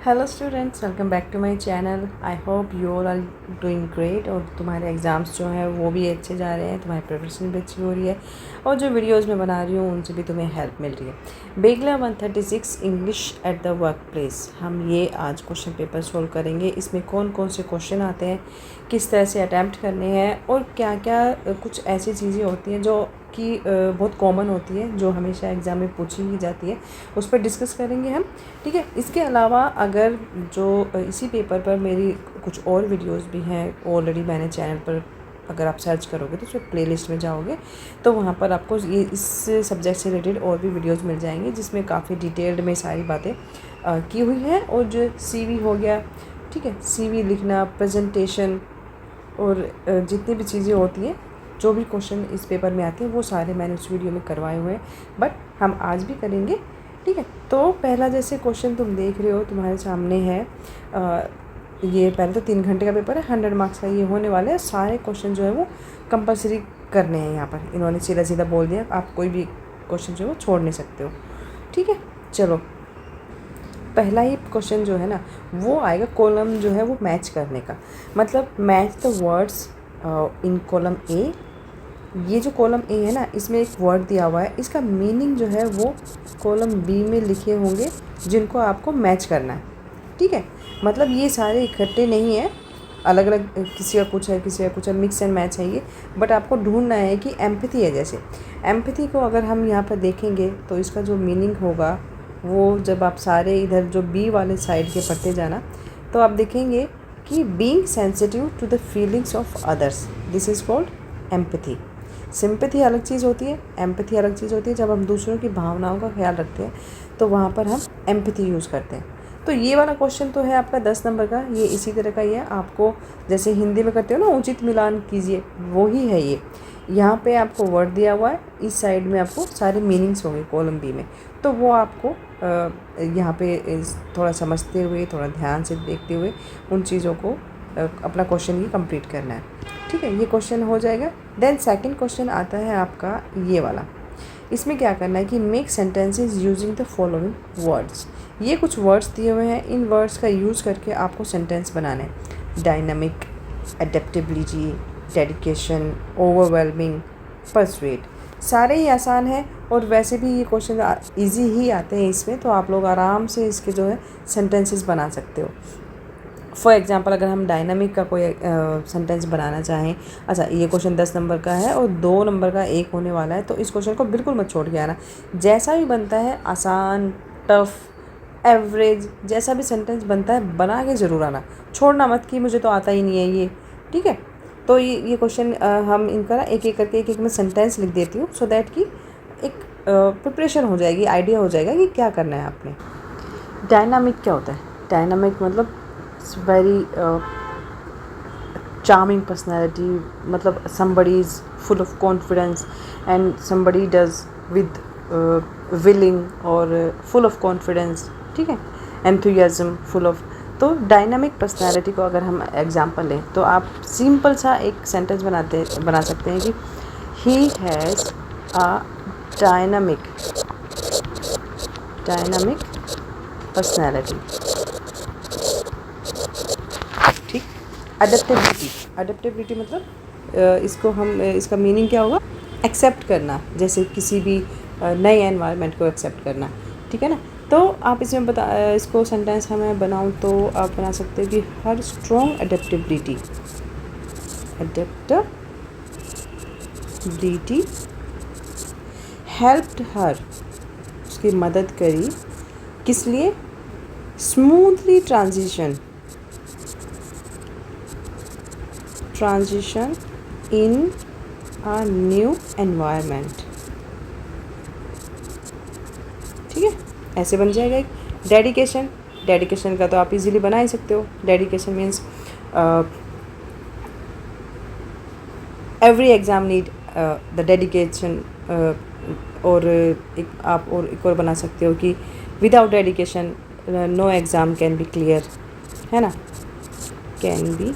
Hello students, welcome back to my channel. I hope you all are doing great और तुम्हारे exams जो हैं वो भी अच्छे जा रहे हैं, तुम्हारी प्रिपरेशन भी अच्छी हो रही है और जो वीडियोस मैं बना रही हूँ उनसे भी तुम्हें हेल्प मिल रही है। बेगला 136 English at the work place, हम ये आज क्वेश्चन पेपर सोल्व करेंगे। इसमें कौन कौन से क्वेश्चन आते हैं, किस तरह से अटैम्प्ट करने हैं और क्या क्या कुछ ऐसी चीज़ें होती हैं जो कि बहुत कॉमन होती है, जो हमेशा एग्ज़ाम में पूछी ही जाती है, उस पर डिस्कस करेंगे हम। ठीक है। इसके अलावा अगर जो इसी पेपर पर मेरी कुछ और वीडियोस भी हैं ऑलरेडी, मैंने चैनल पर अगर आप सर्च करोगे तो उसमें प्लेलिस्ट में जाओगे तो वहाँ पर आपको ये इस सब्जेक्ट से रिलेटेड और भी वीडियोस मिल जाएंगे, जिसमें काफ़ी डिटेल्ड में सारी बातें की हुई हैं। और जो सीवी हो गया, ठीक है, सीवी लिखना, प्रेजेंटेशन और जितनी भी चीज़ें होती हैं, जो भी क्वेश्चन इस पेपर में आते हैं वो सारे मैंने उस वीडियो में करवाए हुए हैं, बट हम आज भी करेंगे। ठीक है। तो पहला जैसे क्वेश्चन तुम देख रहे हो तुम्हारे सामने है, ये पहले तो 3 घंटे का पेपर है, 100 मार्क्स का ये होने वाला है। सारे क्वेश्चन जो है वो कंपलसरी करने हैं। यहाँ पर इन्होंने सीधा सीधा बोल दिया, आप कोई भी क्वेश्चन जो है वो छोड़ नहीं सकते हो। ठीक है, चलो पहला ही क्वेश्चन जो है ना वो आएगा, कॉलम जो है वो मैच करने का। मतलब match the words in column A. ये जो कॉलम ए है ना, इसमें एक वर्ड दिया हुआ है, इसका मीनिंग जो है वो कॉलम बी में लिखे होंगे, जिनको आपको मैच करना है। ठीक है, मतलब ये सारे इकट्ठे नहीं है, अलग अलग, किसी का कुछ है किसी का कुछ है, मिक्स एंड मैच है ये। बट आपको ढूंढना है कि एम्पैथी है। जैसे एम्पैथी को अगर हम यहाँ पर देखेंगे तो इसका जो मीनिंग होगा वो, जब आप सारे इधर जो बी वाले साइड के पढ़ते जाना तो आप देखेंगे कि being sensitive to the feelings of others, this is called empathy. Sympathy अलग चीज़ होती है, एम्पैथी अलग चीज़ होती है। जब हम दूसरों की भावनाओं का ख्याल रखते हैं तो वहाँ पर हम एम्पैथी यूज़ करते हैं। तो ये वाला क्वेश्चन तो है आपका 10 नंबर का, ये इसी तरह का ही है। आपको जैसे हिंदी में करते हो ना, उचित मिलान कीजिए, वो ही है ये। यहाँ पे आपको वर्ड दिया हुआ है, इस साइड में आपको सारे मीनिंग्स होंगे कॉलम बी में, तो वो आपको यहाँ पे थोड़ा समझते हुए, थोड़ा ध्यान से देखते हुए उन चीज़ों को अपना क्वेश्चन ही कंप्लीट करना है। ठीक है, ये क्वेश्चन हो जाएगा। देन सेकंड क्वेश्चन आता है आपका ये वाला। इसमें क्या करना है कि make sentences using the following words. ये कुछ वर्ड्स दिए हुए हैं, इन वर्ड्स का यूज़ करके आपको सेंटेंस बनाना है। Dynamic, adaptability, dedication, overwhelming, persuade, सारे ही आसान हैं और वैसे भी ये क्वेश्चन इजी ही आते हैं इसमें, तो आप लोग आराम से इसके जो है सेंटेंसेस बना सकते हो। फॉर एग्ज़ाम्पल अगर हम डायनामिक का कोई सेंटेंस बनाना चाहें, अच्छा ये क्वेश्चन 10 नंबर का है और 2 नंबर का एक होने वाला है, तो इस क्वेश्चन को बिल्कुल मत छोड़ के आना। जैसा भी बनता है, आसान, टफ, एवरेज, जैसा भी सेंटेंस बनता है बना के ज़रूर आना, छोड़ना मत कि मुझे तो आता ही नहीं है ये। ठीक है, तो ये क्वेश्चन हम इनका ना एक एक करके एक मैं सेंटेंस लिख देती हूँ, सो दैट कि एक प्रिपरेशन हो जाएगी, आइडिया हो जाएगा कि क्या करना है आपने। डायनामिक क्या होता है? डायनामिक मतलब वेरी charming personality, मतलब somebody is full of confidence and somebody does with willing और full of confidence, ठीक है, enthusiasm, full of। तो डायनामिक पर्सनालिटी को अगर हम एग्जांपल लें तो आप सिंपल सा एक सेंटेंस बना सकते हैं कि he has a dynamic personality. ठीक। अडेप्टेबिलिटी मतलब इसको हम, इसका मीनिंग क्या होगा? एक्सेप्ट करना, जैसे किसी भी नए एनवायरनमेंट को एक्सेप्ट करना। ठीक है ना, तो आप इसमें इसको सेंटेंस हमें बनाऊं तो आप बना सकते हो कि हर स्ट्रॉन्ग अडेप्टेबिलिटी हेल्प्ड हर, उसकी मदद करी, किस लिए? Smoothly transition in a new environment। ठीक है, ऐसे बन जाएगा एक। डेडिकेशन का तो आप इजीली बना ही सकते हो। Dedication means every exam need the dedication. और एक और बना सकते हो कि without dedication no exam can be clear, है ना, कैन बी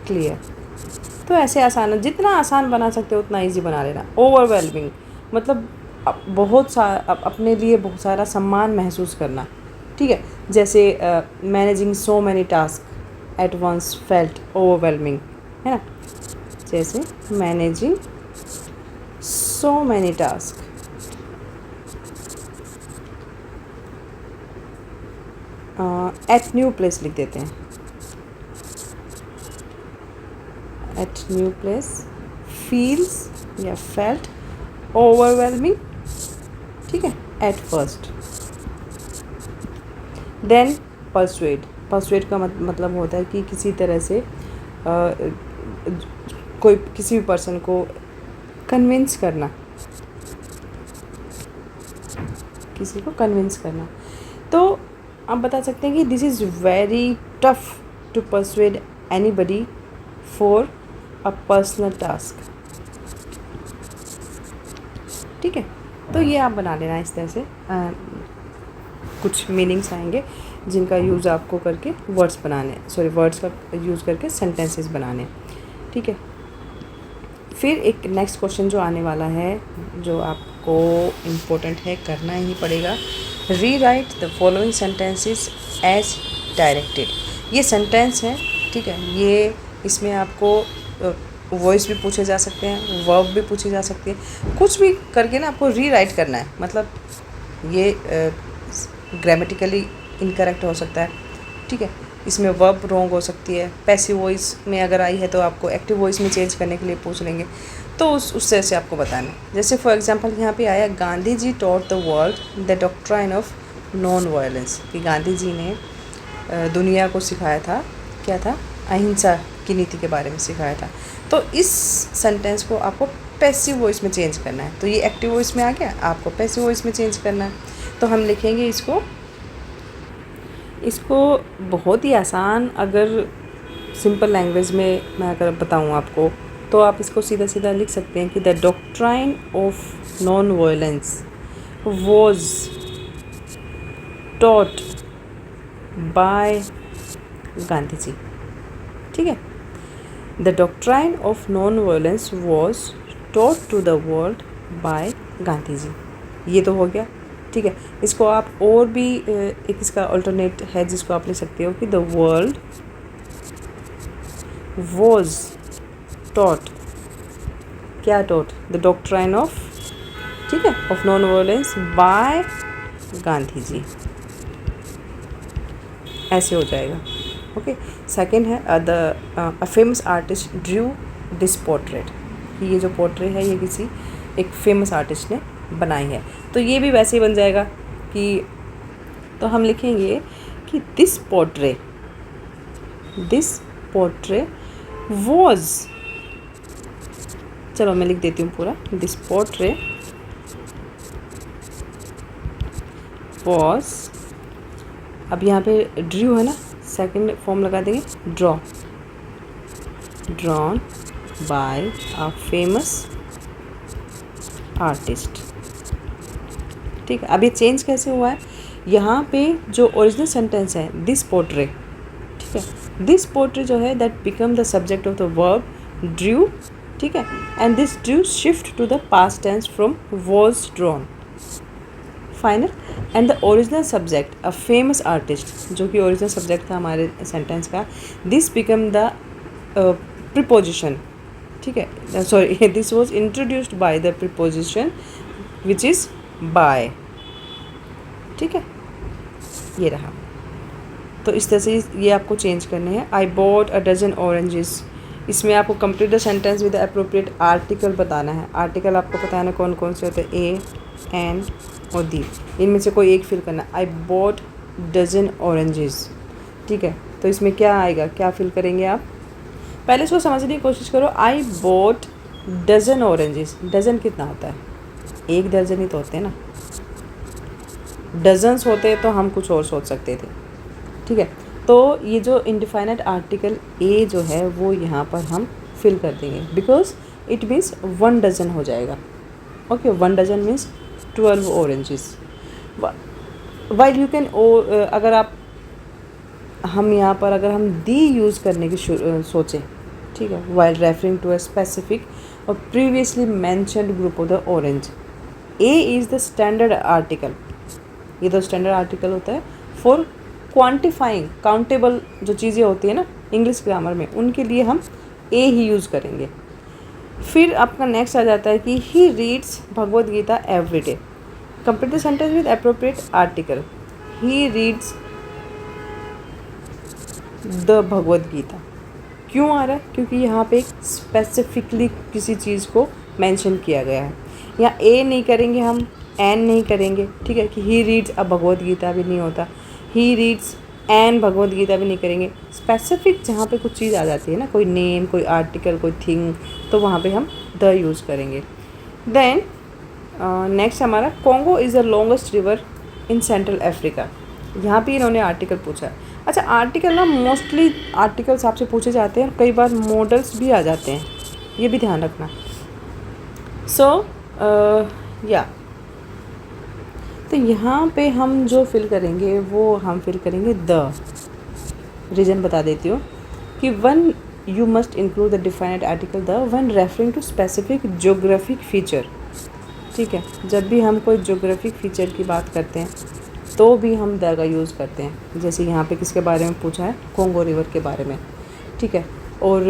क्लियर। तो ऐसे आसान, जितना आसान बना सकते हो उतना इजी बना लेना। ओवरवेलमिंग मतलब बहुत अपने लिए बहुत सारा सम्मान महसूस करना। ठीक है, जैसे managing so many task at once felt overwhelming, है ना, जैसे managing so many task, at new place लिख देते हैं, एट न्यू प्लेस फील्स या फेल्ट ओवरवेलमिंग, ठीक है, at first. Then persuade, persuade का मतलब होता है कि किसी तरह से कोई किसी भी पर्सन को कन्विंस करना, किसी को कन्विंस करना। तो आप बता सकते हैं कि this is very tough to persuade anybody for a personal task, ठीक है। तो ये आप बना लेना इस तरह से, कुछ मीनिंग्स आएंगे जिनका यूज़ आपको करके वर्ड्स बनाने, वर्ड्स का यूज़ करके सेंटेंसेस बनाने, ठीक है। फिर एक नेक्स्ट क्वेश्चन जो आने वाला है, जो आपको इम्पोर्टेंट है, करना ही पड़ेगा, rewrite the following sentences as directed. ये सेंटेंस है, ठीक है, ये इसमें आपको वॉइस भी पूछे जा सकते हैं, वर्ब भी पूछी जा सकती है, कुछ भी करके ना आपको री राइट करना है। मतलब ये ग्रामेटिकली इनकरेक्ट हो सकता है, ठीक है, इसमें वर्ब रॉन्ग हो सकती है, पैसिव वॉइस में अगर आई है तो आपको एक्टिव वॉइस में चेंज करने के लिए पूछ लेंगे, तो उस तरह से आपको बताना है। जैसे फॉर एग्जांपल यहाँ पे आया, Gandhi ji taught the world the doctrine of non violence, कि गांधी जी ने दुनिया को सिखाया था, क्या था, अहिंसा की नीति के बारे में सिखाया था। तो इस सेंटेंस को आपको पैसिव वॉइस में चेंज करना है, तो ये एक्टिव वॉइस में आ गया, आपको पैसिव वॉइस में चेंज करना है। तो हम लिखेंगे इसको बहुत ही आसान, अगर सिंपल लैंग्वेज में मैं अगर बताऊँ आपको, तो आप इसको सीधा सीधा लिख सकते हैं कि the doctrine of non violence was taught by Gandhi ji, ठीक है। The doctrine of non violence was taught to the world by Gandhi ji, ये तो हो गया, ठीक है। इसको आप और भी एक इसका अल्टरनेट है जिसको आप लिख सकते हो कि द वर्ल्ड वॉज टॉट, क्या टॉट, द डॉक्ट्राइन ऑफ, ठीक है, of non violence by Gandhi ji, ऐसे हो जाएगा, ओके। सेकंड है a famous artist drew this portrait, ये जो पोर्ट्रेट है ये किसी एक फेमस आर्टिस्ट ने बनाई है, तो ये भी वैसे ही बन जाएगा कि, तो हम लिखेंगे कि दिस पोर्ट्रेट वॉज, चलो मैं लिख देती हूँ पूरा, दिस पोर्ट्रेट वॉज, अब यहाँ पे ड्रू है ना, सेकंड फॉर्म लगा देंगे, drawn by a famous artist, ठीक है। अब ये चेंज कैसे हुआ है, यहाँ पे जो ओरिजिनल सेंटेंस है दिस पोर्ट्रेट, ठीक है, दिस पोर्ट्रेट जो है that become the subject of the verb drew, ठीक है, and this drew shift to the past tense from was drawn, final, and the original subject a famous artist, जो कि original subject था हमारे sentence का, this become the preposition, ठीक है, sorry, this was introduced by the preposition which is by, ठीक है, ये रहा। तो इस तरह से ये आपको चेंज करने हैं। I bought a dozen oranges, इसमें आपको complete the sentence with appropriate article बताना है। आर्टिकल आपको बताना कौन कौन से होते हैं, ए, एन और दी, इनमें से कोई एक फिल करना। आई बॉट डजन ऑरेंजेस, ठीक है, तो इसमें क्या आएगा, क्या फिल करेंगे आप, पहले इसको समझने की कोशिश करो। I bought dozen oranges, dozen कितना होता है, एक दर्जन ही तो होते हैं ना, डजन्स होते तो हम कुछ और सोच सकते थे, ठीक है। तो ये जो इंडिफाइनाइट आर्टिकल ए जो है वो यहाँ पर हम फिल कर देंगे, बिकॉज इट मीन्स 1 डजन हो जाएगा, okay, 1 dozen means 12 oranges. While you can, अगर आप, हम यहाँ पर अगर हम दी यूज़ करने की सोचें, ठीक है, while referring to a specific or previously mentioned group of the orange, a is the standard article, ये तो स्टैंडर्ड आर्टिकल होता है फॉर क्वांटिफाइंग, काउंटेबल जो चीज़ें होती है ना इंग्लिश ग्रामर में, उनके लिए हम ए ही यूज़ करेंगे। फिर आपका नेक्स्ट आ जाता है कि he reads Bhagavad Gita every day. Complete the sentence with appropriate article. He reads the Bhagavad Gita. क्यों आ रहा है? क्योंकि यहाँ पे स्पेसिफिकली किसी चीज़ को मेंशन किया गया है। यहाँ ए नहीं करेंगे हम, एन नहीं करेंगे, ठीक है, कि he reads a Bhagavad Gita भी नहीं होता, he reads an Bhagavad Gita भी नहीं करेंगे। स्पेसिफिक जहाँ पे कुछ चीज़ आ जाती है ना, कोई नेम, कोई आर्टिकल, कोई थिंग, तो वहाँ पे हम द यूज़ करेंगे। देन नेक्स्ट हमारा Congo is the longest river in central Africa. यहाँ पे इन्होंने आर्टिकल पूछा है। अच्छा, आर्टिकल ना मोस्टली आर्टिकल्स आपसे पूछे जाते हैं, कई बार मॉडल्स भी आ जाते हैं, ये भी ध्यान रखना। सो या तो यहाँ पे हम जो फिल करेंगे वो हम फिल करेंगे द। रीज़न बता देती हूँ कि one you must include the defined article the when referring to specific geographic feature. ठीक है, जब भी हम कोई ज्योग्राफिक फीचर की बात करते हैं तो भी हम द का यूज़ करते हैं। जैसे यहाँ पे किसके बारे में पूछा है? कॉन्गो रिवर के बारे में, ठीक है। और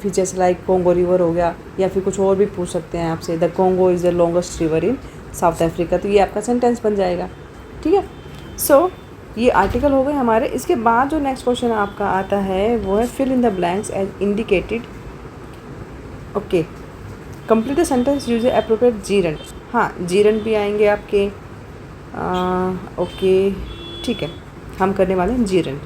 फीचर्स लाइक कॉन्गो रिवर हो गया, या फिर कुछ और भी पूछ सकते हैं आपसे, the Congo is the longest river in south Africa, तो ये आपका सेंटेंस बन जाएगा, ठीक है। सो ये आर्टिकल हो गए हमारे। इसके बाद जो नेक्स्ट क्वेश्चन आपका आता है वो है fill in the blanks as indicated. Okay, complete the sentence use appropriate gerund. हाँ, जीरेंट भी आएंगे आपके। ओके, ठीक है, हम करने वाले हैं जीरेंट।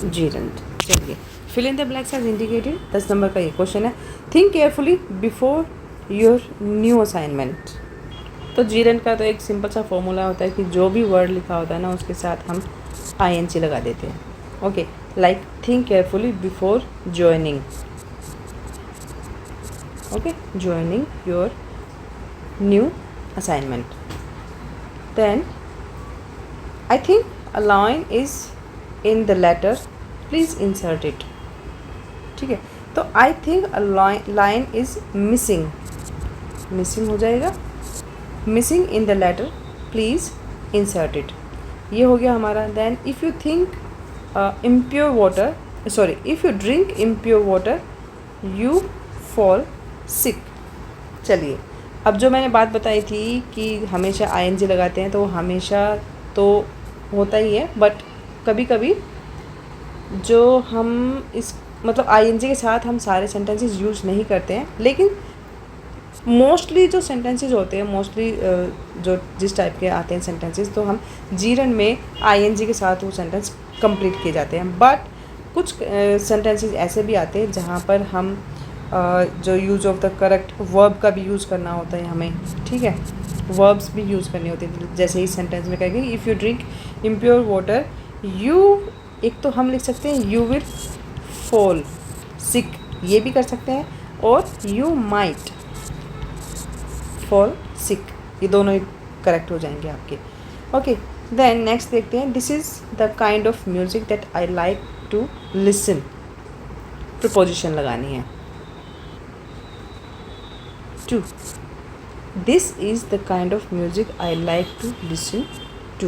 जीरेंट, चलिए, fill in the blanks as indicated 10 number का ये क्वेश्चन है। Think carefully before your new assignment. तो जीरेंट का तो एक सिंपल सा फॉर्मूला होता है कि जो भी वर्ड लिखा होता है ना उसके साथ हम ING लगा देते हैं। Okay, like think carefully before joining. Okay, joining your new assignment. Then I think a line is in the letter, please insert it. ठीक है, तो I think a line is missing, missing हो जाएगा, missing in the letter, please insert it. ये हो गया हमारा। Then if you think impure water, sorry, if you drink impure water you fall sick। चलिए, अब जो मैंने बात बताई थी कि हमेशा ING लगाते हैं, तो हमेशा तो होता ही है, बट कभी कभी जो हम इस मतलब ING के साथ हम सारे सेंटेंसेस यूज़ नहीं करते हैं, लेकिन मोस्टली जो सेंटेंसेस होते हैं, मोस्टली जो जिस टाइप के आते हैं सेंटेंसेस, तो हम जीरन में ING के साथ वो सेंटेंस कंप्लीट किए जाते हैं। बट कुछ सेंटेंसेस ऐसे भी आते हैं जहाँ पर हम जो use of the correct verb का भी यूज़ करना होता है हमें, ठीक है, वर्ब्स भी यूज़ करनी होती है। जैसे इस सेंटेंस में कहेंगे if you drink impure water you, एक तो हम लिख सकते हैं यू विल फॉल सिक, ये भी कर सकते हैं, और यू माइट फॉल सिक, ये दोनों ही करेक्ट हो जाएंगे आपके। ओके, देन नेक्स्ट देखते हैं, this is the kind of music that I like to listen. Preposition लगानी है to. This is the kind of music I like to listen to.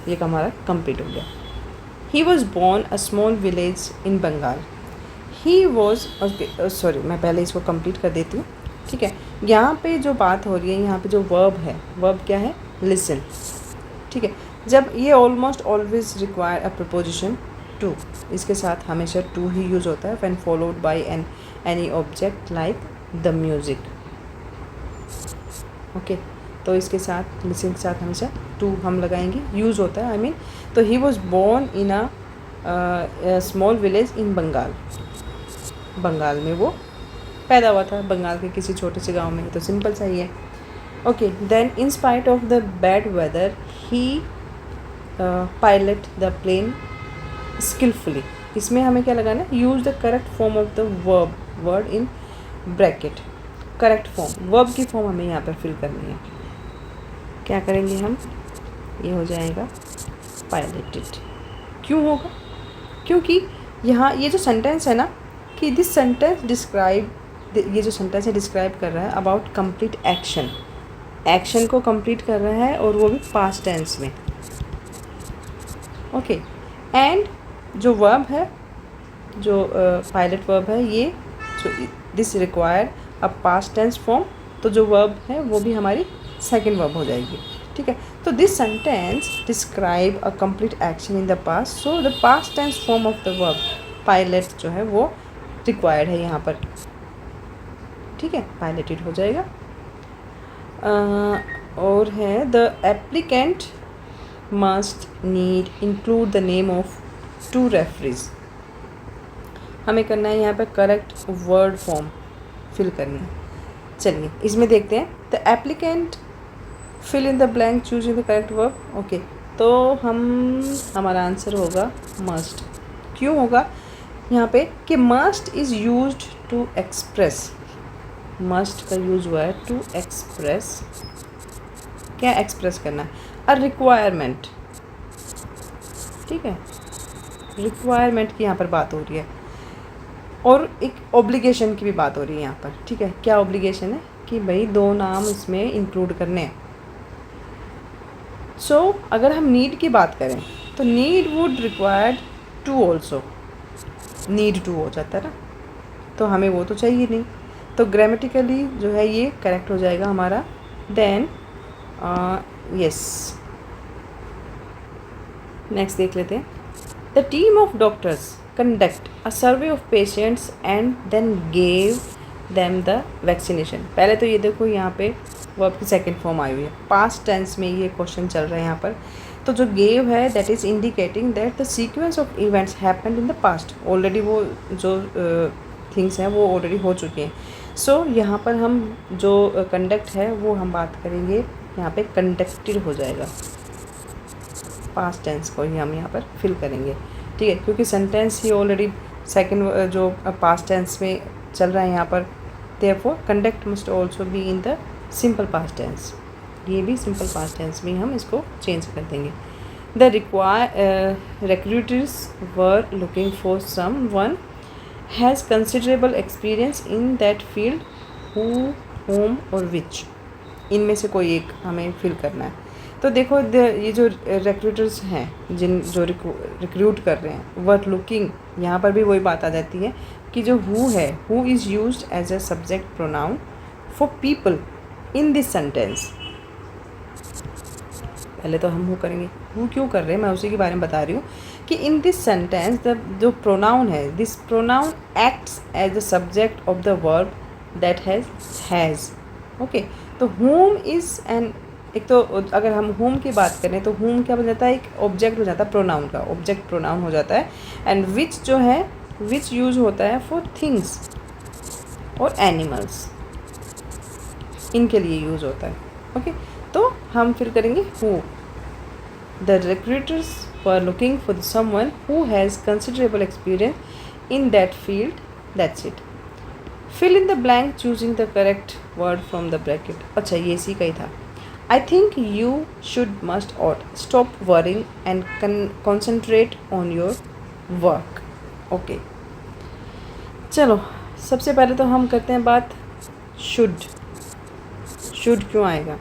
ये हमारा कंप्लीट हो गया। He was born a small village in Bengal. He was sorry, मैं पहले इसको complete कर देती हूँ, ठीक है। यहाँ पे जो बात हो रही है, यहाँ पे जो वर्ब है, वर्ब क्या है? listen, ठीक है। जब ये almost always require a preposition to, इसके साथ हमेशा टू ही यूज़ होता है when followed by any object like the music. Okay, तो इसके साथ लिसन के साथ हमेशा टू हम लगाएंगे, यूज़ होता है, आई मीन। तो he was born in a small village in Bengal. Bengal में वो पैदा हुआ था, बंगाल के किसी छोटे से गांव में, तो सिंपल सा ही है। Okay, then in spite of the bad weather he pilot the plane skillfully. इसमें हमें क्या लगाना है? Use the correct form of the verb, word in bracket, correct form, verb की फॉर्म हमें यहाँ पर फिल करनी है। क्या करेंगे हम? ये हो जाएगा पायलटेड। क्यों होगा? क्योंकि यहाँ ये जो सेंटेंस है ना, कि दिस सेंटेंस डिस्क्राइब, ये जो सेंटेंस है डिस्क्राइब कर रहा है अबाउट कंप्लीट एक्शन, एक्शन को कंप्लीट कर रहा है और वो भी पास्ट टेंस में। ओके, एंड जो वर्ब है, जो पायलट वर्ब है, ये जो this require a past tense form, तो जो वर्ब है वो भी हमारी सेकंड वर्ब हो जाएगी। ठीक है, तो this sentence describe a complete action in the past, so the past tense form of the verb pilot जो है वो रिक्वायर्ड है यहाँ पर। ठीक है, पायलटेड हो जाएगा। और है the applicant must need include the name of 2 referees. हमें करना है यहाँ पे करेक्ट वर्ड फॉर्म फिल करनी है। चलिए इसमें देखते हैं। The applicant fill in the blank choosing the correct verb. Okay, तो हमारा आंसर होगा मस्ट। क्यों होगा यहाँ पे कि must is used to express, must का यूज हुआ है टू एक्सप्रेस। क्या एक्सप्रेस करना है? A requirement. ठीक है, रिक्वायरमेंट की यहाँ पर बात हो रही है और एक ऑब्लिगेशन की भी बात हो रही है यहाँ पर। ठीक है, क्या ऑब्लिगेशन है कि भाई 2 नाम इसमें इंक्लूड करने हैं। सो अगर हम नीड की बात करें तो need would required to also, need to हो जाता है ना, तो हमें वो तो चाहिए नहीं, तो ग्रामेटिकली जो है ये करेक्ट हो जाएगा हमारा। देन यस, नेक्स्ट देख लेते हैं। The team of doctors conduct a survey of patients and then gave them the vaccination. पहले तो ये देखो यहाँ पे वर्ब की सेकंड फॉर्म आई हुई है, पास्ट टेंस में ये क्वेश्चन चल रहा है यहाँ पर। तो जो गेव है that is indicating that the sequence of events happened in the past. Already वो जो थिंग्स हैं वो ऑलरेडी हो चुके हैं। सो यहाँ पर हम जो कंडक्ट है वो हम बात करेंगे, यहाँ पे कंडक्टेड हो जाएगा, पास्ट टेंस को ही हम यहाँ पर फिल करेंगे। ठीक है, क्योंकि सेंटेंस ही ऑलरेडी सेकंड जो पास्ट टेंस में चल रहा है यहाँ पर, therefore conduct must also be in the simple past tense. ये भी सिंपल पास्ट टेंस में हम इसको चेंज कर देंगे। The recruiters were looking for someone has considerable experience in that field, who, whom और विच। इनमें से कोई एक हमें फिल करना है। तो देखो ये जो रिक्रूटर्स हैं जिन जो रिक्रूट कर रहे हैं, वर लुकिंग, यहाँ पर भी वही बात आ जाती है कि जो हु है, who is used as a subject pronoun for people in this sentence. पहले तो हम हु करेंगे, हु क्यों कर रहे हैं मैं उसी के बारे में बता रही हूँ कि इन दिस सेंटेंस द जो प्रोनाउन है, this pronoun acts as the subject of the verb that has. Okay, तो होम इज़ एन, एक तो अगर हम होम की बात करें तो होम क्या बन जाता है, एक ऑब्जेक्ट हो जाता है, प्रोनाउन का ऑब्जेक्ट प्रोनाउन हो जाता है। एंड विच जो है, विच यूज होता है फॉर थिंग्स और एनिमल्स, इनके लिए यूज़ होता है। ओके, तो हम फिर करेंगे who. The recruiters were looking for someone who has considerable experience in that field, that's it. Fill in the blank choosing the correct word from the bracket. अच्छा, ये इसी का ही था। I think you should must ought stop worrying and concentrate on your work. Okay. चलो सबसे पहले तो हम करते हैं बात should. Should क्यों आएगा?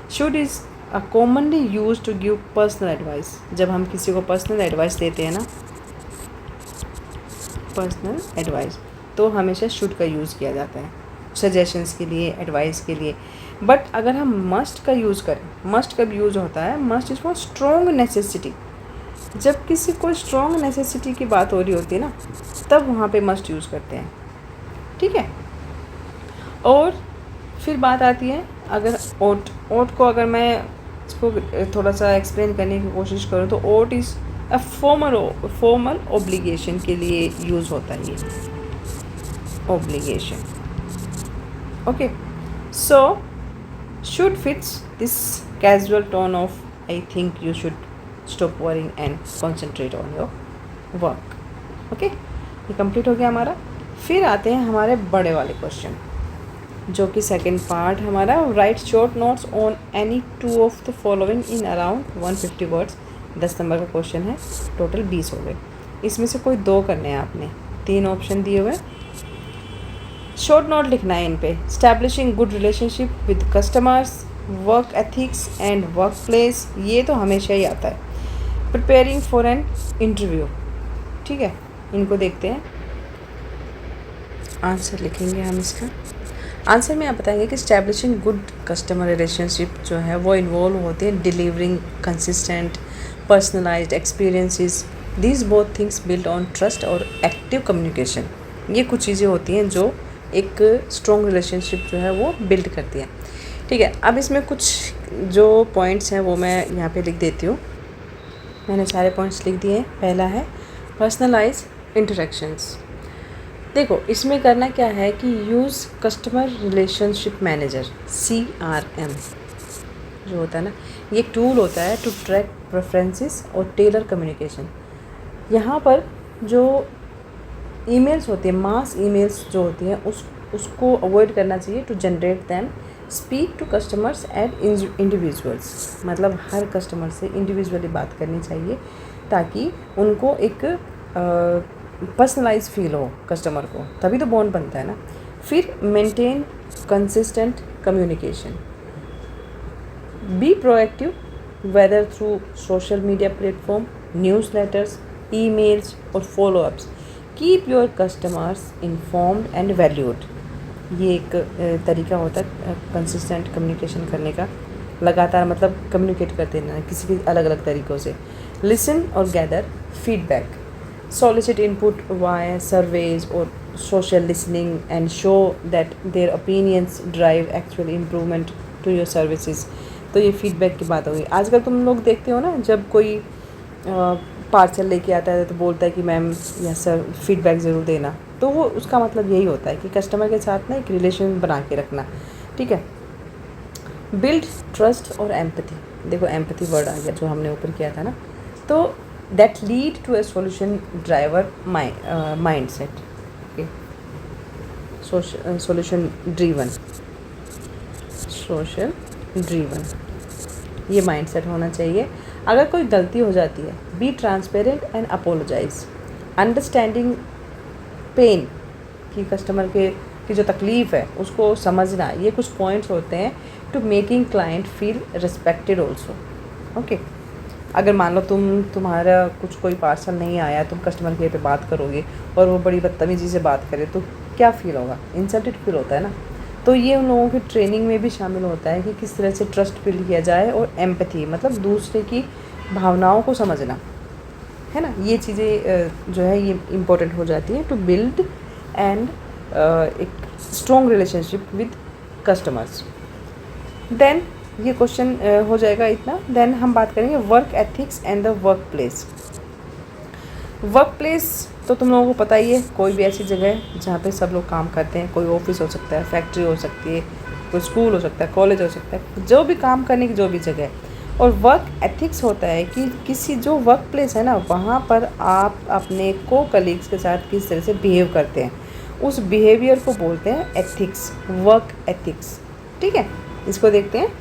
Should is a commonly used to give personal advice. जब हम किसी को personal advice देते हैं ना, personal advice, तो हमेशा should का यूज़ किया जाता है सजेशंस के लिए, एडवाइस के लिए। बट अगर हम मस्ट का यूज़ करें, मस्ट कब यूज़ होता है? Must is for strong necessity. जब किसी को स्ट्रॉन्ग नेसेसिटी की बात हो रही होती है ना, तब वहाँ पे मस्ट यूज़ करते हैं। ठीक है, और फिर बात आती है अगर ओट, ओट को अगर मैं इसको थोड़ा सा एक्सप्लेन करने की कोशिश करूँ तो ओट इज़ अ फॉर्मल ऑब्लिगेशन के लिए यूज़ होता है ये obligation. Okay, so should fits this casual tone of I think you should stop worrying and concentrate on your work. Okay, ये कंप्लीट हो गया हमारा। फिर आते हैं हमारे बड़े वाले क्वेश्चन, जो कि सेकंड पार्ट हमारा, right short notes on any 2 of the following in around 150 words. 10 number का क्वेश्चन है, टोटल 20 हो गए। इसमें से कोई 2 करने हैं आपने, 3 ऑप्शन दिए हुए। शॉर्ट नोट लिखना है इन पे। Establishing good relationship with customers, work ethics and work place, ये तो हमेशा ही आता है। प्रिपेयरिंग फॉर एन इंटरव्यू, ठीक है, इनको देखते हैं। आंसर लिखेंगे हम इसका। आंसर में आप बताएंगे कि स्टैब्लिशिंग गुड कस्टमर रिलेशनशिप जो है वो इन्वॉल्व होते हैं delivering consistent personalised experiences, these both things build on trust और एक्टिव कम्युनिकेशन। ये कुछ चीज़ें होती हैं जो एक स्ट्रॉन्ग रिलेशनशिप जो है वो बिल्ड करती हैं, ठीक है। अब इसमें कुछ जो पॉइंट्स हैं वो मैं यहाँ पे लिख देती हूँ। मैंने सारे पॉइंट्स लिख दिए हैं। पहला है पर्सनलाइज इंटरेक्शंस। देखो इसमें करना क्या है कि use customer relationship manager CRM जो होता है ना, ये एक टूल होता है टू ट्रैक प्रेफरेंसेस और टेलर कम्युनिकेशन। यहाँ पर जो ईमेल्स होती हैं, मास ईमेल्स जो होती हैं, उसको अवॉइड करना चाहिए to generate them. Speak to customers as individuals, मतलब हर कस्टमर से इंडिविजुअली बात करनी चाहिए ताकि उनको एक पर्सनलाइज फील हो कस्टमर को, तभी तो बॉन्ड बनता है ना। फिर maintain consistent communication, be proactive whether through social media platform, newsletters, emails और follow ups, keep your customers informed and valued. ये एक तरीका होता है कंसिस्टेंट कम्युनिकेशन करने का, लगातार मतलब कम्युनिकेट करते रहना किसी के अलग अलग तरीक़ों से। लिसन और gather feedback, solicit input via surveys or social listening and show that their opinions drive actual improvement to your services। तो ये फीडबैक की बात होगी। आजकल तुम लोग देखते हो ना, जब कोई पार्सल लेके आता है तो बोलता है कि मैम या सर फीडबैक ज़रूर देना, तो वो उसका मतलब यही होता है कि कस्टमर के साथ ना एक रिलेशन बना के रखना, ठीक है। बिल्ड ट्रस्ट और एम्पैथी, देखो एम्पैथी वर्ड आ गया जो हमने ऊपर किया था ना, तो that lead to a solution driver mindset, okay, solution driven ये mindset होना चाहिए। अगर कोई गलती हो जाती है, be transparent and apologize, understanding pain कि कस्टमर की जो तकलीफ़ है उसको समझना, ये कुछ पॉइंट्स होते हैं to making client feel respected also, okay. अगर मान लो तुम्हारा कुछ कोई पार्सल नहीं आया, तुम कस्टमर केयर पे बात करोगे और वो बड़ी बदतमीज़ी से बात करे तो क्या फ़ील होगा? इंसल्टेड फील होता है ना। तो ये उन लोगों की ट्रेनिंग में भी शामिल होता है कि किस तरह से ट्रस्ट बिल्ड किया जाए और एम्पैथी मतलब दूसरे की भावनाओं को समझना, है ना। ये चीज़ें जो है ये इम्पोर्टेंट हो जाती है टू बिल्ड एंड एक strong relationship with customers. Then ये क्वेश्चन हो जाएगा इतना। देन हम बात करेंगे work ethics and the work place. Work place तो तुम लोगों को पता ही है, कोई भी ऐसी जगह है जहाँ पे सब लोग काम करते हैं। कोई ऑफिस हो सकता है, फैक्ट्री हो सकती है, कोई स्कूल हो सकता है, कॉलेज हो सकता है, जो भी काम करने की जो भी जगह है। और वर्क एथिक्स होता है कि किसी जो वर्क प्लेस है ना, वहाँ पर आप अपने को कलीग्स के साथ किस तरह से बिहेव करते हैं, उस बिहेवियर को बोलते हैं एथिक्स, वर्क एथिक्स, ठीक है। इसको देखते हैं।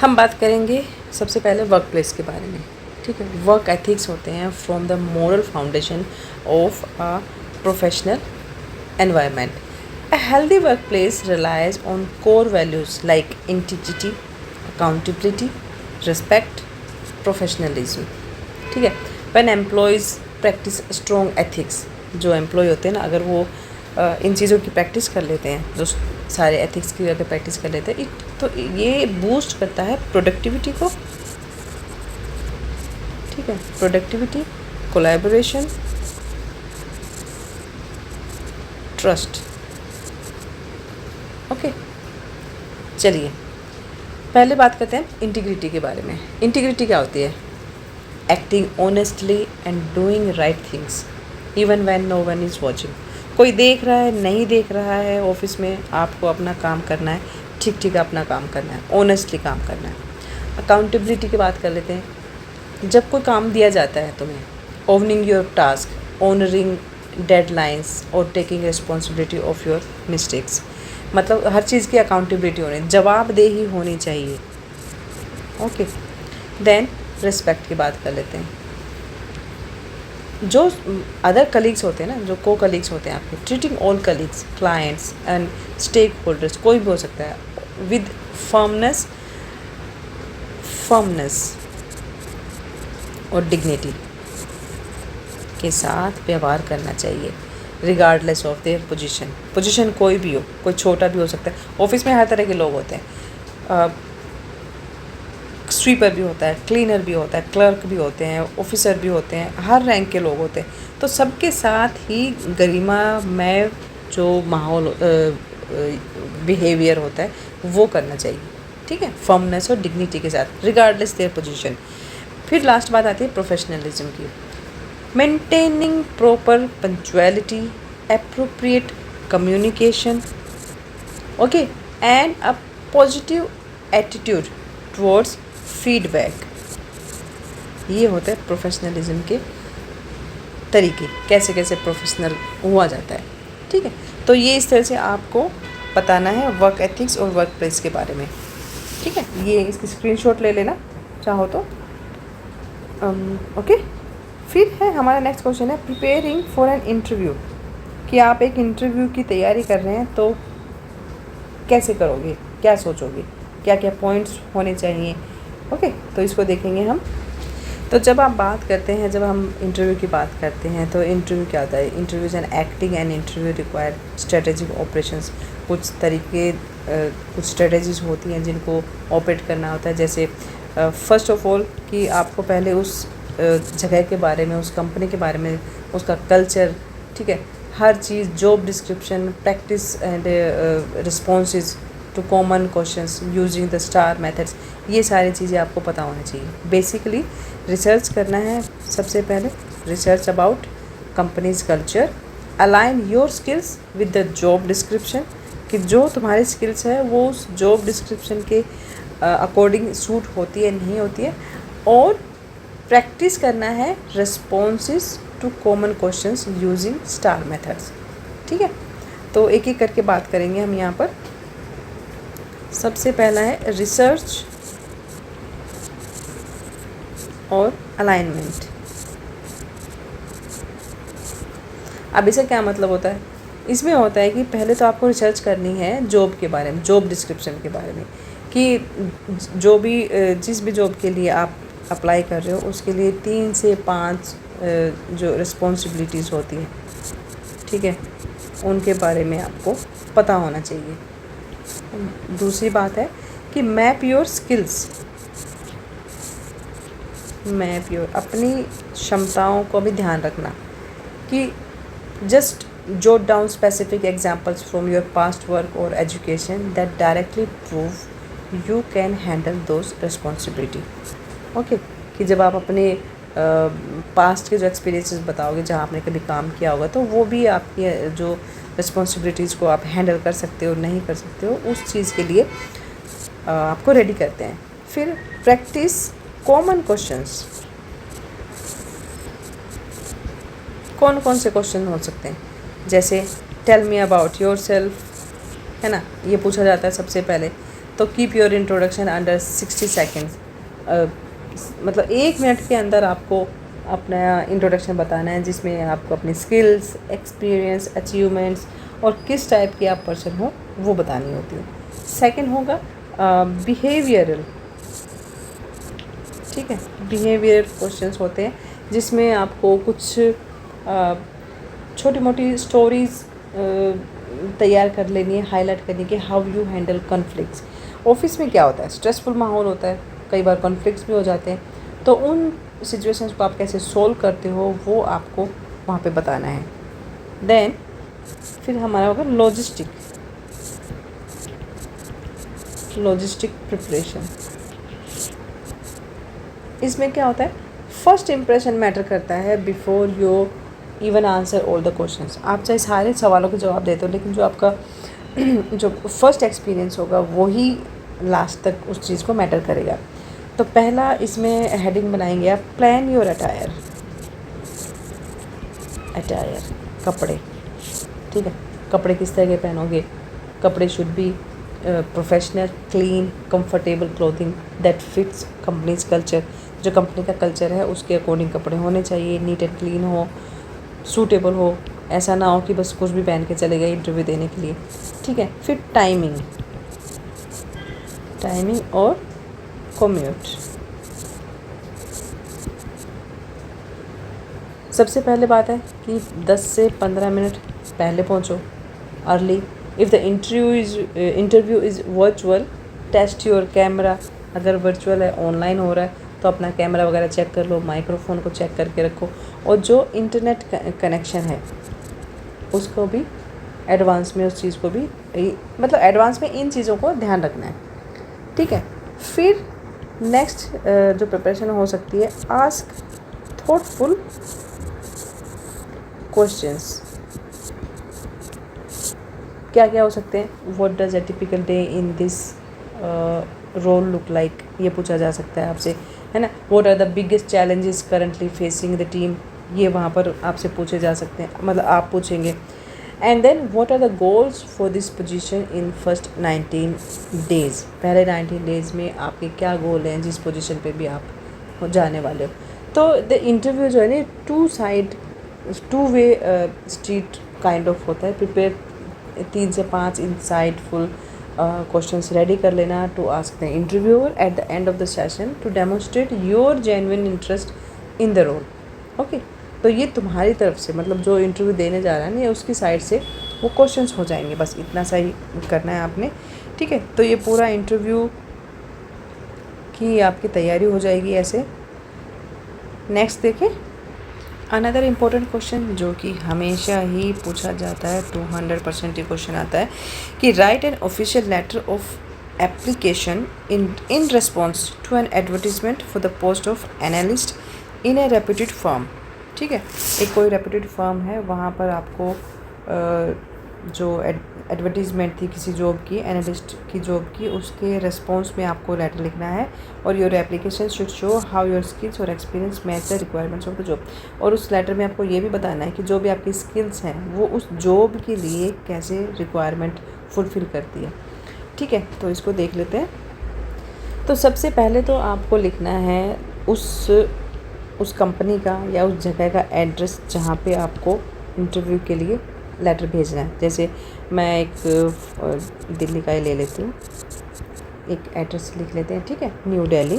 हम बात करेंगे सबसे पहले वर्क प्लेस के बारे में, ठीक है। वर्क एथिक्स होते हैं from the moral foundation of a professional environment. A healthy work place relies on core values like integrity, accountability, respect, professionalism, ठीक है। When employees practice strong ethics, जो एम्प्लॉय होते हैं ना, अगर वो इन चीज़ों की प्रैक्टिस कर लेते हैं, जो सारे एथिक्स की अगर प्रैक्टिस कर लेते हैं, तो ये बूस्ट करता है प्रोडक्टिविटी को, ठीक है। Productivity, collaboration, trust, okay. चलिए पहले बात करते हैं इंटीग्रिटी के बारे में। इंटीग्रिटी क्या होती है? Acting honestly and doing right things even when no one is watching. कोई देख रहा है नहीं देख रहा है, ऑफिस में आपको अपना काम करना है, ठीक अपना काम करना है, ऑनेस्टली काम करना है। अकाउंटेबिलिटी की बात कर लेते हैं। जब कोई काम दिया जाता है तुम्हें, ओवनिंग योर टास्क, ऑनरिंग डेडलाइंस और taking responsibility of your mistakes, मतलब हर चीज़ की अकाउंटेबिलिटी होनी, जवाबदेही होनी चाहिए, ओके। देन रिस्पेक्ट की बात कर लेते हैं। जो अदर कलीग्स होते हैं ना, जो को कलीग्स होते हैं आपके, treating all colleagues, clients and stakeholders, कोई भी हो सकता है, विद फर्मनेस और डिग्निटी के साथ व्यवहार करना चाहिए, रिगार्डलेस ऑफ देयर पोजीशन कोई भी हो, कोई छोटा भी हो सकता है। ऑफिस में हर तरह के लोग होते हैं, स्वीपर भी होता है, क्लीनर भी होता है, क्लर्क भी होते हैं, ऑफिसर भी होते हैं, हर रैंक के लोग होते हैं। तो सबके साथ ही गरिमामय जो माहौल बिहेवियर होता है वो करना चाहिए, ठीक है, फर्मनेस और डिग्निटी के साथ, रिगार्डलेस देयर पोजीशन। फिर लास्ट बात आती है प्रोफेशनलिज्म की, maintaining proper punctuality, appropriate communication, okay, and a positive attitude towards feedback. ये होता है प्रोफेशनलिज्म के तरीके, कैसे कैसे प्रोफेशनल हुआ जाता है, ठीक है। तो ये इस तरह से आपको बताना है वर्क एथिक्स और वर्क प्लेस के बारे में, ठीक है। ये इसकी स्क्रीनशॉट ले लेना चाहो तो, ओके। फिर है हमारा नेक्स्ट क्वेश्चन है प्रिपेयरिंग फॉर एन इंटरव्यू, कि आप एक इंटरव्यू की तैयारी कर रहे हैं तो कैसे करोगे, क्या सोचोगे, क्या क्या पॉइंट्स होने चाहिए, ओके। तो इसको देखेंगे हम। तो जब आप बात करते हैं, जब हम इंटरव्यू की बात करते हैं तो इंटरव्यू क्या होता है, interviews and acting and interview require strategic operations. कुछ तरीके कुछ स्ट्रेटेजीज होती हैं जिनको ऑपरेट करना होता है। जैसे फर्स्ट ऑफ ऑल कि आपको पहले उस जगह के बारे में, उस कंपनी के बारे में, उसका कल्चर, ठीक है, हर चीज़, job description, practice and responses to common questions using the star methods, ये सारी चीज़ें आपको पता होनी चाहिए। बेसिकली रिसर्च करना है सबसे पहले, research about company's culture, align your skills with the job description, कि जो तुम्हारी स्किल्स है वो उस जॉब डिस्क्रिप्शन के अकॉर्डिंग सूट होती है नहीं होती है, और प्रैक्टिस करना है responses to common questions using STAR methods, ठीक है। तो एक एक करके बात करेंगे हम यहाँ पर। सबसे पहला है रिसर्च और अलाइनमेंट। अब इसका क्या मतलब होता है, इसमें होता है कि पहले तो आपको रिसर्च करनी है जॉब के बारे में, जॉब डिस्क्रिप्शन के बारे में, कि जो भी जिस भी जॉब के लिए आप अप्लाई कर रहे हो उसके लिए 3 से 5 जो रिस्पॉन्सिबिलिटीज़ होती हैं, ठीक है, उनके बारे में आपको पता होना चाहिए। दूसरी बात है कि map your skills, map your, अपनी क्षमताओं को भी ध्यान रखना, कि just jot down specific examples from your past work or education that directly prove you can handle those responsibility, okay। कि जब आप अपने पास्ट के जो एक्सपीरियंसेस बताओगे, जहाँ आपने कभी काम किया होगा, तो वो भी आपकी जो रिस्पॉन्सिबिलिटीज़ को आप हैंडल कर सकते हो नहीं कर सकते हो, उस चीज़ के लिए आपको रेडी करते हैं। फिर प्रैक्टिस कॉमन क्वेश्चंस, कौन कौन से क्वेश्चन हो सकते हैं, जैसे tell me about yourself, है ना, ये पूछा जाता है सबसे पहले। तो keep your introduction under 60 seconds, मतलब 1 मिनट के अंदर आपको अपना इंट्रोडक्शन बताना है, जिसमें आपको अपनी स्किल्स, एक्सपीरियंस, अचीवमेंट्स और किस टाइप की आप पर्सन हो वो बतानी होती है। सेकंड होगा बिहेवियरल, ठीक है, बिहेवियर क्वेश्चंस होते हैं जिसमें आपको कुछ छोटी मोटी स्टोरीज़ तैयार कर लेनी है, हाईलाइट करनी है कि how you handle conflicts. Office में क्या होता है, स्ट्रेसफुल माहौल होता है, कई बार कॉन्फ्लिक्ट्स भी हो जाते हैं, तो उन सिचुएशंस को आप कैसे सोल्व करते हो वो आपको वहाँ पे बताना है। देन फिर हमारा होगा लॉजिस्टिक प्रिपरेशन। इसमें क्या होता है, फर्स्ट इम्प्रेशन मैटर करता है before you even answer all the questions. आप चाहे सारे सवालों के जवाब देते हो, लेकिन जो आपका जो फर्स्ट एक्सपीरियंस होगा वही लास्ट तक उस चीज़ को मैटर करेगा। तो पहला इसमें हेडिंग बनाएंगे आप, प्लान योर अटायर, कपड़े, ठीक है, कपड़े किस तरह के पहनोगे। कपड़े should be professional, clean, comfortable clothing that fits companies culture. जो कंपनी का कल्चर है उसके अकॉर्डिंग कपड़े होने चाहिए, नीट एंड क्लीन हो, सूटेबल हो, ऐसा ना हो कि बस कुछ भी पहन के चले गए इंटरव्यू देने के लिए, ठीक है। फिर टाइमिंग, टाइमिंग और कम्यूट। सबसे पहले बात है कि 10 से 15 मिनट पहले पहुंचो, early. If the interview is virtual, test your camera. अगर वर्चुअल है, ऑनलाइन हो रहा है, तो अपना कैमरा वगैरह चेक कर लो, माइक्रोफोन को चेक करके रखो, और जो इंटरनेट कनेक्शन है उसको भी एडवांस में, उस चीज़ को भी, मतलब एडवांस में इन चीज़ों को ध्यान रखना है, ठीक है। फिर नेक्स्ट जो प्रिपरेशन हो सकती है, आस्क थॉटफुल क्वेश्चंस। क्या क्या हो सकते हैं? What does a typical day in this role look like, ये पूछा जा सकता है आपसे, है ना। What are the biggest challenges currently facing the team, ये वहाँ पर आपसे पूछे जा सकते हैं, मतलब आप पूछेंगे। And then what are the goals for this position in first 19 days, पहले 19 डेज़ में आपके क्या गोल हैं जिस पोजीशन पे भी आप जाने वाले हो। तो द इंटरव्यू जो है ना, two way street kind of होता है। प्रिपेयर 3 से 5 इंसाइटफुल क्वेश्चंस रेडी कर लेना to ask the interviewer at the end of the session to demonstrate your genuine interest in the role. Okay, तो ये तुम्हारी तरफ से, मतलब जो इंटरव्यू देने जा रहा है ना, ये उसकी साइड से वो क्वेश्चंस हो जाएंगे, बस इतना सा ही करना है आपने, ठीक है। तो ये पूरा इंटरव्यू की आपकी तैयारी हो जाएगी ऐसे। नेक्स्ट देखें, अनदर इम्पोर्टेंट क्वेश्चन जो कि हमेशा ही पूछा जाता है, 200% ये क्वेश्चन आता है कि write an official letter of application in response to an advertisement for the post of analyst in a reputed firm. ठीक है, एक कोई रेप्यूटेड फर्म है, वहाँ पर आपको जो एडवर्टीज़मेंट थी किसी जॉब की, एनालिस्ट की जॉब की, उसके रिस्पॉन्स में आपको लेटर लिखना है। और your application should show how your skills और experience match the requirements of the job. और उस लेटर में आपको ये भी बताना है कि जो भी आपकी स्किल्स हैं वो उस जॉब के लिए कैसे रिक्वायरमेंट फुलफ़िल करती है। ठीक है, तो इसको देख लेते हैं। तो सबसे पहले तो आपको लिखना है उस कंपनी का या उस जगह का एड्रेस जहाँ पे आपको इंटरव्यू के लिए लेटर भेजना है। जैसे मैं एक दिल्ली का ही ले लेती हूँ, एक एड्रेस लिख लेते हैं। ठीक है, न्यू दिल्ली,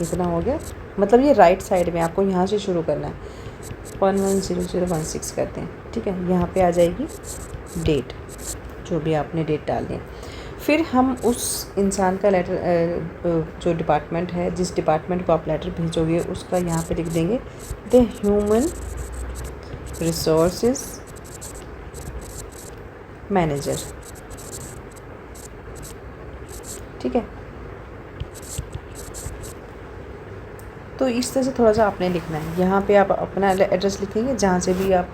इतना हो गया। मतलब ये राइट साइड में आपको यहाँ से शुरू करना है, 110016 करते हैं। ठीक है, यहाँ पे आ जाएगी डेट, जो भी आपने डेट डालनी है। फिर हम उस इंसान का लेटर, जो डिपार्टमेंट है, जिस डिपार्टमेंट को आप लेटर भेजोगे, उसका यहाँ पे लिख देंगे द ह्यूमन रिसोर्सेज मैनेजर। ठीक है, तो इस तरह से थोड़ा सा आपने लिखना है। यहाँ पे आप अपना एड्रेस लिखेंगे जहाँ से भी आप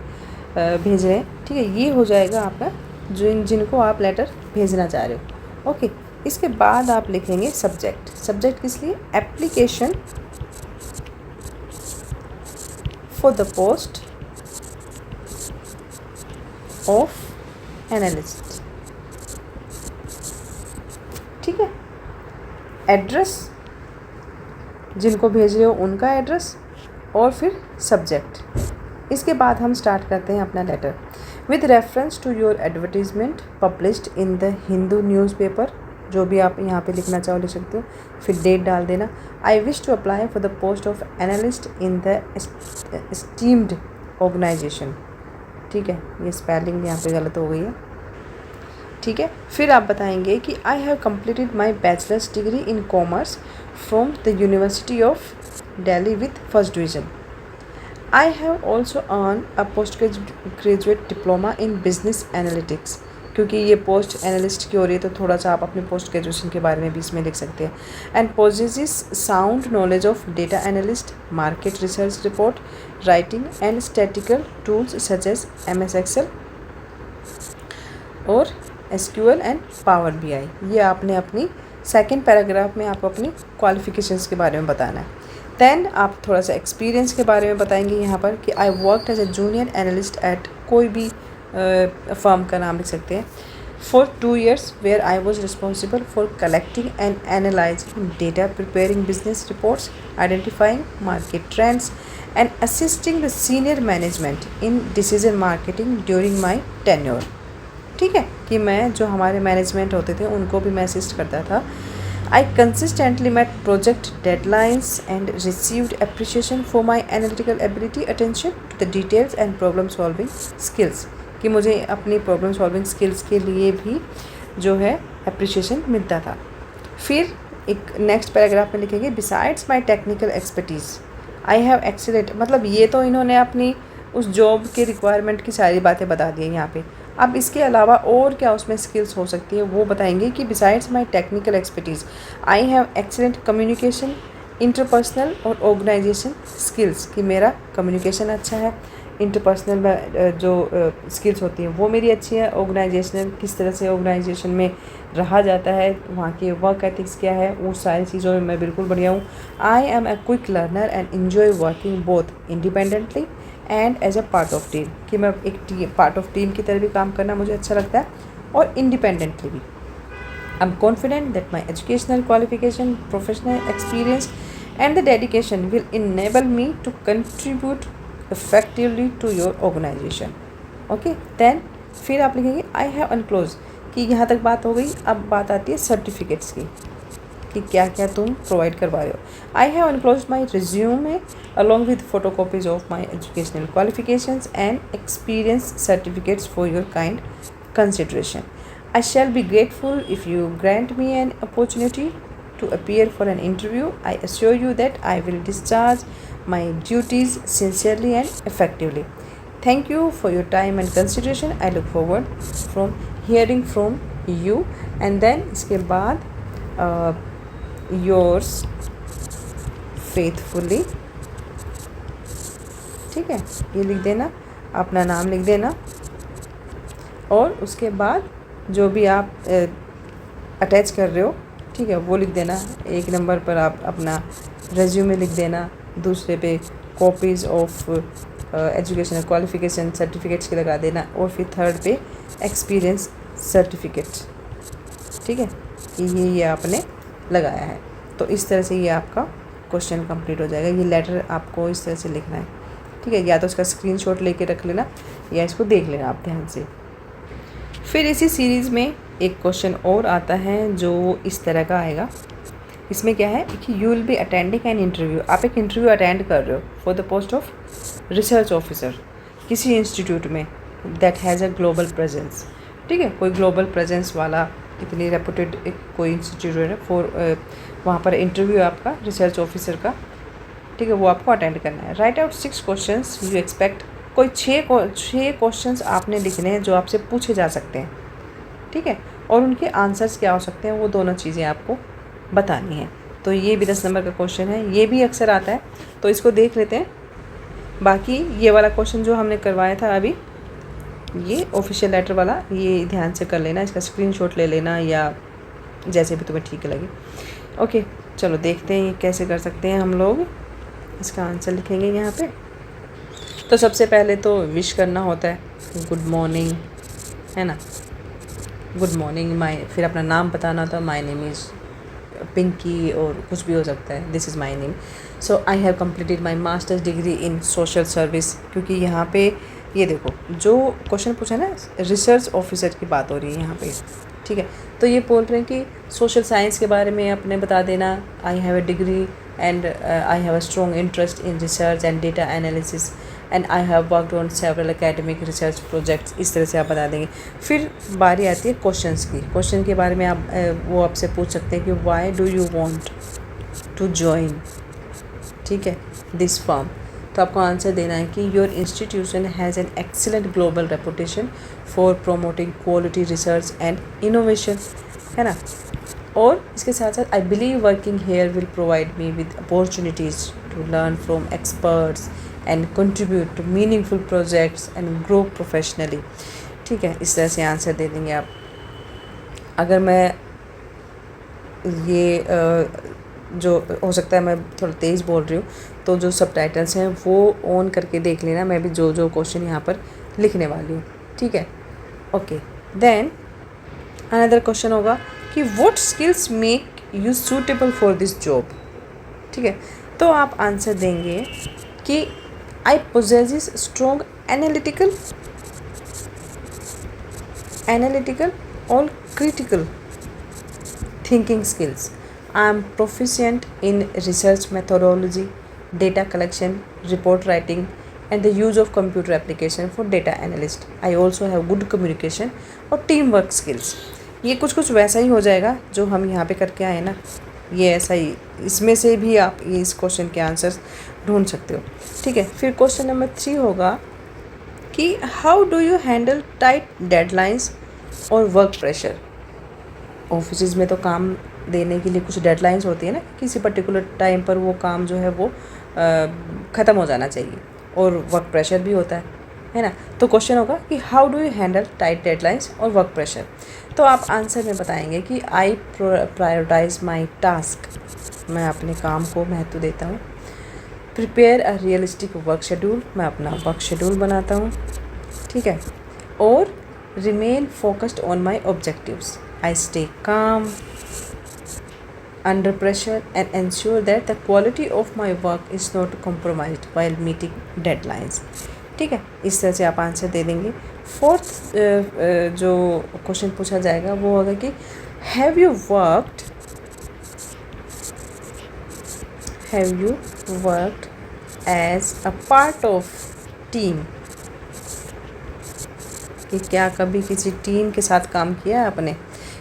भेज रहे हैं। ठीक है, ये हो जाएगा आपका जिनको आप लेटर भेजना चाह रहे हो। ओके, इसके बाद आप लिखेंगे सब्जेक्ट। सब्जेक्ट किस लिए? Application for the post of analyst. ठीक है, एड्रेस, जिनको भेज रहे हो उनका एड्रेस, और फिर सब्जेक्ट। इसके बाद हम स्टार्ट करते हैं अपना लेटर। With reference to your advertisement published in the Hindu newspaper, जो भी आप यहाँ पे लिखना चाहो लिख सकते हो। फिर डेट डाल देना। I wish to apply for the post of analyst in the esteemed organisation. ठीक है, ये स्पेलिंग यहाँ पे गलत हो गई है। ठीक है, फिर आप बताएंगे कि I have completed my bachelors degree in commerce from the university of Delhi with first division. I have also earned a postgraduate diploma in business analytics। क्योंकि ये पोस्ट एनालिस्ट की हो रही है, तो थोड़ा सा आप अपने पोस्ट ग्रेजुएशन के बारे में भी इसमें लिख सकते हैं। And possesses sound knowledge of data analyst, market research report writing and statistical tools such as MS Excel और SQL एंड पावर BI। ये आपने अपनी सेकेंड पैराग्राफ में आपको अपनी क्वालिफिकेशंस के बारे में बताना है। देन आप थोड़ा सा एक्सपीरियंस के बारे में बताएंगे यहाँ पर कि I worked as a junior analyst at, कोई भी फर्म का नाम लिख सकते हैं, for 2 years where I was responsible for collecting and analysing data, preparing business reports, identifying market trends and assisting the senior management in decision marketing during my tenure. ठीक है, कि मैं जो हमारे मैनेजमेंट होते थे उनको भी मैं असिस्ट करता था। I consistently met project deadlines and received appreciation for my analytical ability, attention to the details and problem solving skills, कि मुझे अपनी प्रॉब्लम सॉल्विंग स्किल्स के लिए भी जो है अप्रिशिएशन मिलता था। फिर एक नेक्स्ट पैराग्राफ में लिखेंगे, besides my technical expertise I have excellent, मतलब ये तो इन्होंने अपनी उस जॉब के रिक्वायरमेंट की सारी बातें बता दी हैं यहाँ पे। अब इसके अलावा और क्या उसमें स्किल्स हो सकती है वो बताएंगे कि besides my technical expertise I have excellent communication, interpersonal और ऑर्गेनाइजेशन स्किल्स, कि मेरा कम्युनिकेशन अच्छा है, इंटरपर्सनल में जो स्किल्स होती हैं वो मेरी अच्छी है, ऑर्गेनाइजेशनल किस तरह से ऑर्गेनाइजेशन में रहा जाता है, वहाँ के वर्क एथिक्स क्या है, वो सारी चीज़ों में मैं बिल्कुल बढ़िया हूँ। I am a quick learner and enjoy working both independently and as a part of team, कि मैं एक पार्ट ऑफ टीम की तरह भी काम करना मुझे अच्छा लगता है और इंडिपेंडेंटली भी। I am confident that my educational qualification, professional experience and the dedication will enable me to contribute effectively to your organisation. Okay, then फिर आप लिखेंगे आई हैव अनक्लोज, कि यहाँ तक बात हो गई। अब बात आती है सर्टिफिकेट्स की, कि क्या क्या तुम प्रोवाइड करवा रहे हो। I have unclose my resume along with photocopies of my educational qualifications and experience certificates for your kind consideration. I shall be grateful if you grant me an opportunity to appear for an interview. I assure you that I will discharge my duties sincerely and effectively. Thank you for your time and consideration. I look forward from hearing from you. And then इसके बाद yours faithfully, ठीक है, ये लिख देना, अपना नाम लिख देना, और उसके बाद जो भी आप अटैच कर रहे हो, ठीक है, वो लिख देना। एक नंबर पर आप अपना रेज्यूमे लिख देना, दूसरे पे copies of educational qualification certificates की लगा देना, और फिर थर्ड पे एक्सपीरियंस सर्टिफिकेट, ठीक है, ये आपने लगाया है। तो इस तरह से ये आपका क्वेश्चन कंप्लीट हो जाएगा। ये लेटर आपको इस तरह से लिखना है, ठीक है, या तो इसका स्क्रीनशॉट लेके रख लेना या इसको देख लेना आप ध्यान से। फिर इसी सीरीज़ में एक क्वेश्चन और आता है जो इस तरह का आएगा। इसमें क्या है कि you will be attending an interview, आप एक इंटरव्यू अटेंड कर रहे हो for the post of research officer किसी इंस्टीट्यूट में that has a global presence, ठीक है, कोई ग्लोबल प्रेजेंस वाला इतनी रेपुटेड एक कोई इंस्टीट्यूट है फॉर वहाँ पर इंटरव्यू है आपका रिसर्च ऑफिसर का, ठीक है, वो आपको अटेंड करना है। Right out 6 questions you expect, कोई 6 क्वेश्चंस आपने लिखने हैं जो आपसे पूछे जा सकते हैं, ठीक है, और उनके आंसर्स क्या हो सकते हैं वो दोनों चीज़ें आपको बतानी है। तो ये भी 10 नंबर का क्वेश्चन है, ये भी अक्सर आता है, तो इसको देख लेते हैं। बाकी ये वाला क्वेश्चन जो हमने करवाया था अभी, ये ऑफिशियल लेटर वाला, ये ध्यान से कर लेना, इसका स्क्रीनशॉट ले लेना या जैसे भी तुम्हें ठीक लगे। ओके, चलो देखते हैं ये कैसे कर सकते हैं हम लोग। इसका आंसर लिखेंगे यहाँ पे। तो सबसे पहले तो विश करना होता है, गुड मॉर्निंग, है ना, गुड मॉर्निंग। फिर अपना नाम बताना होता है, माई नेम इज़ पिंकी, और कुछ भी हो सकता है, this is my name. So I have completed my masters degree in social service, क्योंकि यहाँ पे ये देखो जो क्वेश्चन पूछा ना, रिसर्च ऑफिसर की बात हो रही है यहाँ पे, ठीक है, तो ये बोल रहे हैं कि सोशल साइंस के बारे में अपने बता देना। I have a degree and I have a strong interest in research and data analysis and I have worked on several academic research projects, इस तरह से आप बता देंगे। फिर बारी आती है क्वेश्चंस की। क्वेश्चन के बारे में आप वो आपसे पूछ सकते हैं कि why do you want to join, ठीक है, दिस फर्म। तो आपको आंसर देना है कि your institution has an excellent global reputation for promoting quality research and innovation, है ना। और इसके साथ साथ I believe working here will provide me with opportunities to learn from experts and contribute to meaningful projects and grow professionally, ठीक है, इस तरह से आंसर दे देंगे आप। अगर मैं ये जो हो सकता है मैं थोड़ा तेज़ बोल रही हूँ, तो जो सबटाइटल्स हैं वो ऑन करके देख लेना, मैं भी जो जो क्वेश्चन यहाँ पर लिखने वाली हूँ, ठीक है। ओके, देन अनदर क्वेश्चन होगा कि what skills make you suitable for this job, ठीक है। तो आप आंसर देंगे कि I possess strong analytical analytical or critical thinking skills. I am proficient in research methodology, data collection, report writing, and the use of computer application for data analyst. I also have good communication और teamwork skills. ये कुछ वैसा ही हो जाएगा जो हम यहाँ पे करके आए ना, ये ऐसा ही, इसमें से भी आप इस क्वेश्चन के आंसर्स ढूंढ सकते हो. ठीक है. फिर क्वेश्चन नंबर 3 होगा कि how do you handle tight deadlines और वर्क प्रेशर. ऑफिस में तो काम देने के लिए कुछ डेडलाइंस होती है ना, किसी पर्टिकुलर टाइम पर वो काम जो है वो ख़त्म हो जाना चाहिए, और वर्क प्रेशर भी होता है ना. तो क्वेश्चन होगा कि how do you handle tight deadlines और वर्क प्रेशर. तो आप आंसर में बताएंगे कि आई प्रायोरिटाइज माई टास्क, मैं अपने काम को महत्व देता हूँ. Prepare a realistic work schedule, मैं अपना वर्क शेड्यूल बनाता हूँ. ठीक है. और remain focused on my objectives, I stay calm under pressure and ensure that the quality of my work is not compromised while meeting deadlines. ठीक है. इस तरह से आप आंसर दे देंगे. फोर्थ जो क्वेश्चन पूछा जाएगा वो होगा कि have you worked as a part of team, कि क्या कभी किसी टीम के साथ काम किया है आपने.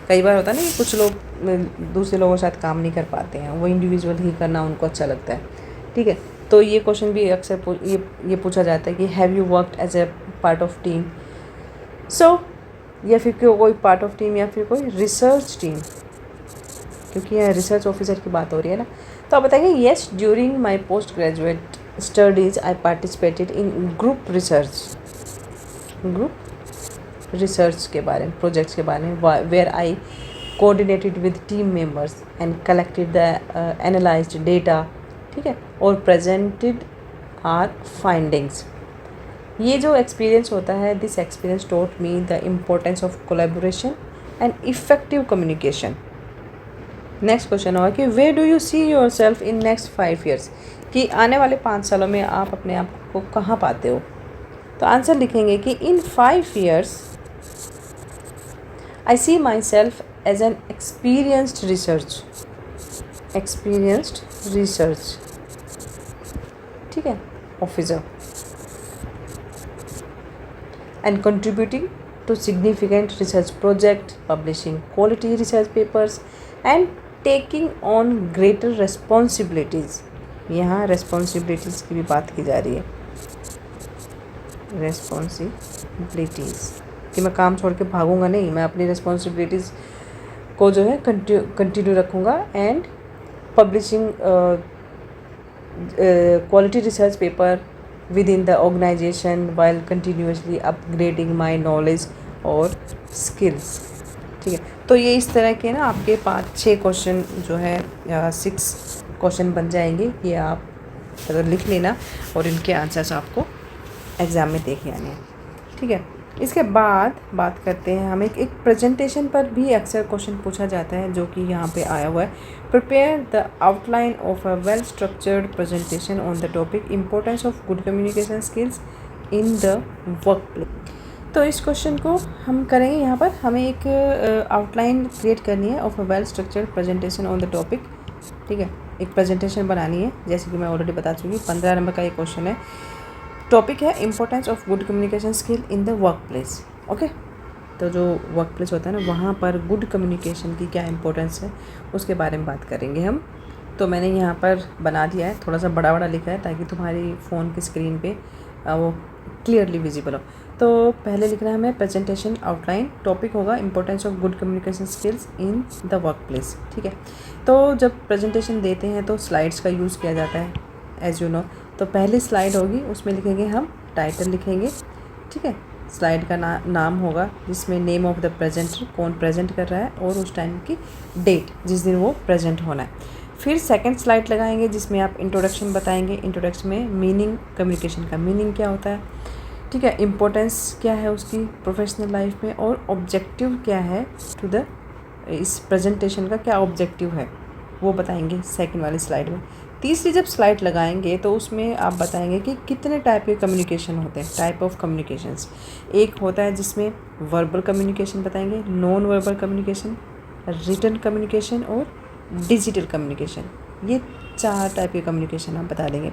कई बार होता है ना कि कुछ लोग दूसरे लोगों के साथ काम नहीं कर पाते हैं, वो इंडिविजुअल ही करना उनको अच्छा लगता है. ठीक है. तो ये क्वेश्चन भी अक्सर ये पूछा जाता है कि have you worked as a part of team. So या फिर कोई पार्ट ऑफ टीम या फिर कोई रिसर्च टीम, क्योंकि यहाँ रिसर्च ऑफिसर की बात हो रही है ना. तो आप बताएंगे yes, during my post graduate studies I participated in group research के बारे में, प्रोजेक्ट्स के बारे में, where I coordinated with team members and collected the analysed data. ठीक है. और प्रेजेंटेड आर फाइंडिंग्स. ये जो एक्सपीरियंस होता है, this experience taught me the importance of collaboration and effective communication. Next question होगा कि way do you see yourself in next 5 years, कि आने वाले 5 सालों में आप अपने आप को कहाँ पाते हो. तो आंसर लिखेंगे कि इन 5 years I see myself as an experienced research. ठीक है, officer, and contributing to significant research project, publishing quality research papers and taking on greater responsibilities. यहाँ responsibilities की भी बात की जा रही है. responsibilities कि मैं काम छोड़ के भागूंगा नहीं, मैं अपनी रिस्पॉन्सिबिलिटीज़ को जो है कंटिन्यू रखूँगा. And publishing quality research paper within the organisation while continuously upgrading my knowledge और स्किल्स. ठीक है. तो ये इस तरह के ना आपके 5-6 क्वेश्चन जो है 6 क्वेश्चन बन जाएंगे. ये आप लिख लेना और इनके आंसर्स आपको एग्ज़ाम में देखे आने हैं. ठीक है. इसके बाद बात करते हैं हम एक प्रेजेंटेशन पर भी अक्सर क्वेश्चन पूछा जाता है, जो कि यहाँ पे आया हुआ है. Prepare the outline of a well structured presentation on the topic importance of good communication skills in the work place. तो इस क्वेश्चन को हम करेंगे. यहाँ पर हमें एक आउटलाइन क्रिएट करनी है of a well structured presentation on the topic. ठीक है. एक प्रेजेंटेशन बनानी है, जैसे कि मैं ऑलरेडी बता चुकी. 15 नंबर का ये क्वेश्चन है. टॉपिक है importance of good communication skill in the work place. Okay. तो जो वर्क प्लेस होता है ना, वहाँ पर गुड कम्युनिकेशन की क्या इंपॉर्टेंस है उसके बारे में बात करेंगे हम. तो मैंने यहाँ पर बना दिया है, थोड़ा सा बड़ा लिखा है ताकि तुम्हारी फ़ोन की स्क्रीन पे वो क्लियरली विजिबल हो. तो पहले लिखना है हमें प्रेजेंटेशन आउटलाइन. टॉपिक होगा importance of good communication skills in the work place. ठीक है. तो जब प्रेजेंटेशन देते हैं तो स्लाइड्स का यूज़ किया जाता है, एज यू नो. तो पहली स्लाइड होगी, उसमें लिखेंगे हम टाइटल लिखेंगे. ठीक है. स्लाइड का नाम होगा जिसमें नेम ऑफ द प्रेजेंटर, कौन प्रेजेंट कर रहा है, और उस टाइम की डेट जिस दिन वो प्रेजेंट होना है. फिर सेकंड स्लाइड लगाएंगे जिसमें आप इंट्रोडक्शन बताएंगे. इंट्रोडक्शन में मीनिंग, कम्युनिकेशन का मीनिंग क्या होता है. ठीक है. इम्पोर्टेंस क्या है उसकी प्रोफेशनल लाइफ में, और ऑब्जेक्टिव क्या है टू द, इस प्रेजेंटेशन का क्या ऑब्जेक्टिव है वो बताएंगे सेकंड वाली स्लाइड में। तीसरी जब स्लाइड लगाएंगे तो उसमें आप बताएंगे कि कितने टाइप के कम्युनिकेशन होते हैं, टाइप ऑफ कम्युनिकेशंस। एक होता है जिसमें वर्बल कम्युनिकेशन बताएंगे, non verbal communication, written communication और डिजिटल कम्युनिकेशन। ये 4 टाइप के कम्युनिकेशन आप बता देंगे।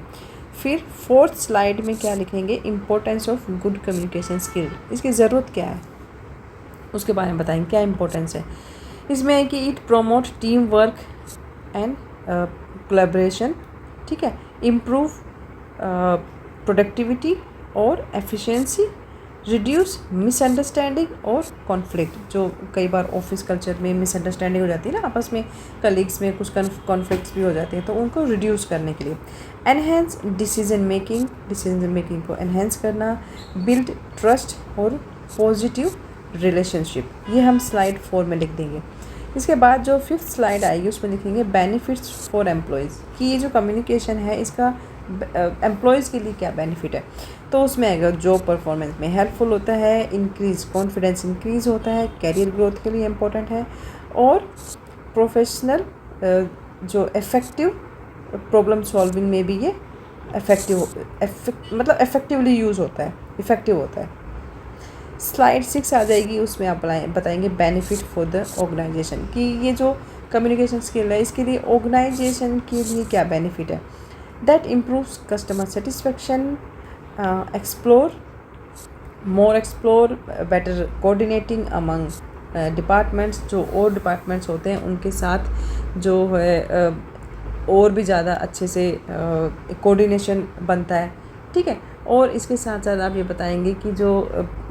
फिर फोर्थ स्लाइड में क्या लिखेंगे, importance of good communication skill. इसकी ज़रूरत क्या है उसके बारे में बताएंगे, क्या इम्पोर्टेंस है इसमें है कि it promote team work and collaboration, ठीक है, इम्प्रूव प्रोडक्टिविटी और एफिशिएंसी, रिड्यूस मिसअंडरस्टैंडिंग और कॉन्फ्लिक्ट। जो कई बार ऑफिस कल्चर में मिसअंडरस्टैंडिंग हो जाती है ना आपस में, कलीग्स में कुछ कॉन्फ्लिक्ट्स भी हो जाते हैं, तो उनको रिड्यूस करने के लिए। एनहेंस डिसीजन मेकिंग को एनहेंस करना, बिल्ड ट्रस्ट और पॉजिटिव रिलेशनशिप। ये हम स्लाइड 4 में लिख देंगे। इसके बाद जो 5th स्लाइड आएगी उसमें लिखेंगे बेनिफिट्स फॉर एम्प्लॉयज़, कि ये जो कम्युनिकेशन है इसका एम्प्लॉयज़ के लिए क्या बेनिफिट है। तो उसमें आएगा जॉब परफॉर्मेंस में हेल्पफुल होता है, इंक्रीज कॉन्फिडेंस इंक्रीज होता है, कैरियर ग्रोथ के लिए इम्पोर्टेंट है, और प्रोफेशनल जो इफ़ेक्टिव प्रॉब्लम सॉल्विंग में भी ये इफ़ेक्टिवली यूज़ होता है, इफ़ेक्टिव होता है। स्लाइड 6 आ जाएगी, उसमें आप बताएंगे बेनिफिट फॉर द ऑर्गेनाइजेशन, कि ये जो कम्युनिकेशन स्किल है इसके लिए ऑर्गेनाइजेशन के लिए क्या बेनिफिट है। That improves customer satisfaction, explore better coordinating among departments. जो और डिपार्टमेंट्स होते हैं उनके साथ जो है और भी ज़्यादा अच्छे से कोऑर्डिनेशन बनता है, ठीक है। और इसके साथ साथ आप ये बताएंगे कि जो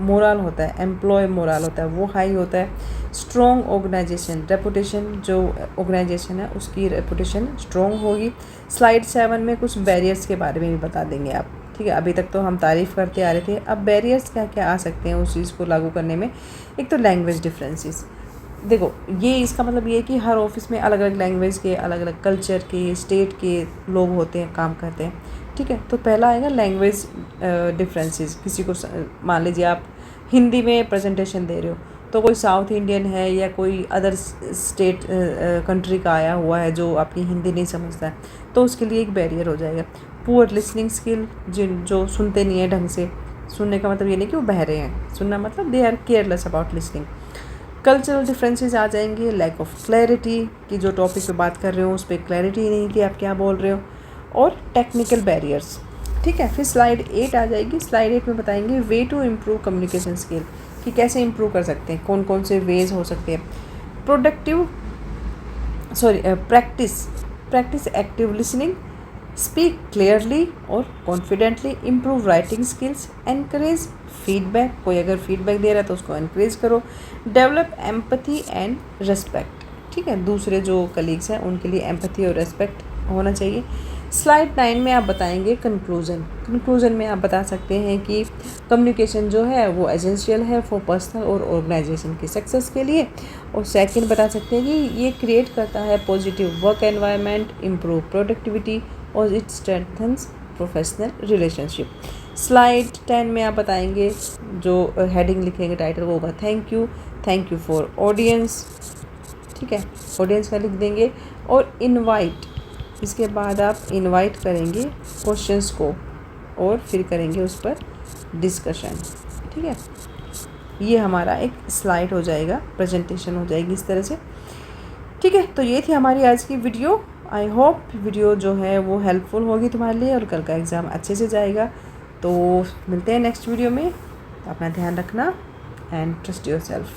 मोरल होता है, एम्प्लॉय मोरल होता है, वो हाई होता है। स्ट्रॉन्ग ऑर्गेनाइजेशन रेपुटेशन, जो ऑर्गेनाइजेशन है उसकी रेपुटेशन स्ट्रॉन्ग होगी। स्लाइड 7 में कुछ बैरियर्स के बारे में भी बता देंगे आप, ठीक है। अभी तक तो हम तारीफ़ करते आ रहे थे, अब बैरियर्स क्या क्या आ सकते हैं उस चीज़ को लागू करने में। एक तो लैंग्वेज डिफरेंसेस। देखो ये इसका मतलब ये है कि हर ऑफिस में अलग अलग लैंग्वेज के, अलग अलग कल्चर के, स्टेट के लोग होते हैं, काम करते हैं, ठीक है। तो पहला आएगा लैंग्वेज डिफरेंसेस। किसी को मान लीजिए आप हिंदी में प्रेजेंटेशन दे रहे हो, तो कोई साउथ इंडियन है या कोई अदर स्टेट कंट्री का आया हुआ है जो आपकी हिंदी नहीं समझता है, तो उसके लिए एक बैरियर हो जाएगा। पुअर लिसनिंग स्किल, जो सुनते नहीं है ढंग से। सुनने का मतलब ये नहीं कि वो बहरे हैं, सुनना मतलब they are careless about listening. Cultural differences आ जाएंगे। लैक ऑफ क्लैरिटी, कि जो टॉपिक पे बात कर रहे हो उस पर क्लैरिटी नहीं कि आप क्या बोल रहे हो। और टेक्निकल बैरियर्स, ठीक है। फिर स्लाइड 8 आ जाएगी। स्लाइड 8 में बताएंगे way to improve communication skill, कि कैसे इम्प्रूव कर सकते हैं, कौन कौन से वेज हो सकते हैं। Practice active listening, speak clearly और confidently, improve writing skills, encourage feedback, कोई अगर फीडबैक दे रहा है तो उसको एनकरेज करो। डेवलप एम्पैथी एंड रेस्पेक्ट, ठीक है, दूसरे जो कलीग्स हैं उनके लिए एम्पैथी और रेस्पेक्ट होना चाहिए। स्लाइड 9 में आप बताएंगे कंक्लूजन में आप बता सकते हैं कि कम्युनिकेशन जो है वो एसेंशियल है फॉर पर्सनल और ऑर्गेनाइजेशन की सक्सेस के लिए। और सेकंड बता सकते हैं कि ये क्रिएट करता है positive work environment, improve productivity और it strengthens professional relationship. Slide 10 में आप बताएंगे, जो हेडिंग लिखेंगे टाइटल वो होगा थैंक यू फॉर ऑडियंस, ठीक है, ऑडियंस का लिख देंगे। और इनवाइट, इसके बाद आप इनवाइट करेंगे क्वेश्चंस को और फिर करेंगे उस पर डिस्कशन, ठीक है। ये हमारा एक स्लाइड हो जाएगा, प्रेजेंटेशन हो जाएगी इस तरह से, ठीक है। तो ये थी हमारी आज की वीडियो। आई होप वीडियो जो है वो हेल्पफुल होगी तुम्हारे लिए और कल का एग्ज़ाम अच्छे से जाएगा। तो मिलते हैं नेक्स्ट वीडियो में, अपना ध्यान रखना एंड ट्रस्ट योरसेल्फ।